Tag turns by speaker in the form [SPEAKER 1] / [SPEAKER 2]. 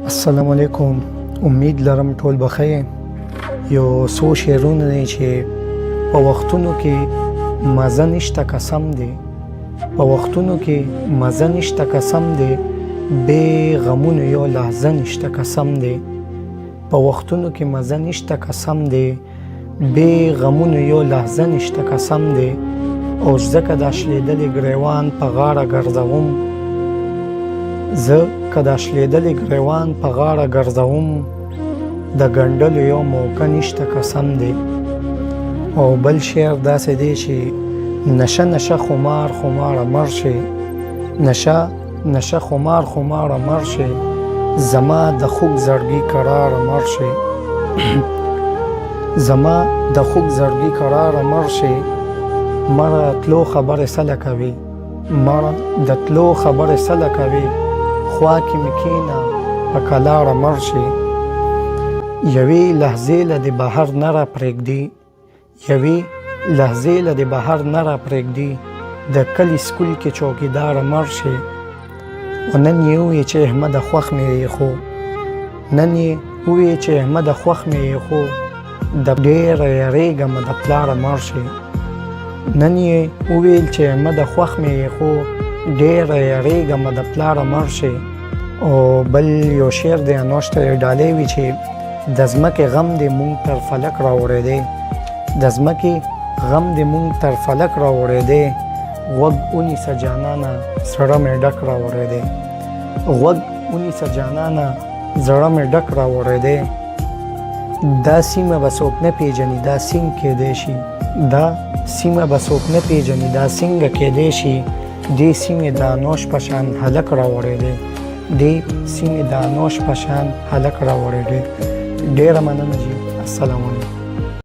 [SPEAKER 1] السلام علیکم. امید لرم ټول بخیر. یو څو شعرونه دي چې په وختونو کې مزه نشته قسم دی، په وختونو کې مزه نشته قسم دی، بې غمونو یو لحظه نشته قسم دی، په وختونو کې مزه نشته قسم دی، بې غمونو یو لحظه نشته قسم دی. او ځکه دا شلېدلې ګریوان په غاړه ګرځوم، زه که دا شلېدلې ګریوان په غاړه ګرځوم، د ګنډلو یو موقع نشته قسم دی. او بل شعر داسې دی چې نشه نشه خمار خماره مر شي، نشه نشه خمار خماره مر شي، زما د خوږ زړګي قراره مر شي، زما د خوږ زړګي قراره مر شي. مړه تلو خبرې سله کوي، مړه د تلو خبرې سله کوي، خوا کې مې کښېنه په کلاړه مړ شي. یوې لحظې له د بهر نه را پرېږدي، یوې لحظې له د بهر نه را پرېږدي، د کلي سکول کې چوکیداره مړ شي. او نن یې وویې چې احمده خوښ مې یې خو، نن یې وویې چې احمده خوښ مې یې خو، د ډېره یېرېږمه د پلاره مړ شي. نن یې وویل چې احمده خوښ مې یې خو، ډېره یېرېږمه د پلاره مړ شي. او بل یو شعر دی انوشته ډالۍ وي چې د ځمکې غم دې مونږ تر فلک راوړی دی، د ځمکې غم دې مونږ تر فلک راوړی دی، غوږ ونیسه جانانه زړه مې ډک راوړی دی، غوږ ونیسه جانانه زړه مې ډک راوړی دی. دا سیمه به څوک نه پیژني دا سینګ کیدی شي، دا سیمه به څوک نه پیژني دا څنګه کیدی شي، دې سیمې د انوش په شان هلک راوړی دی، دې سیمې د انوش په شان هلک راوړی دی. ډېره مننه جی. السلام علیکم.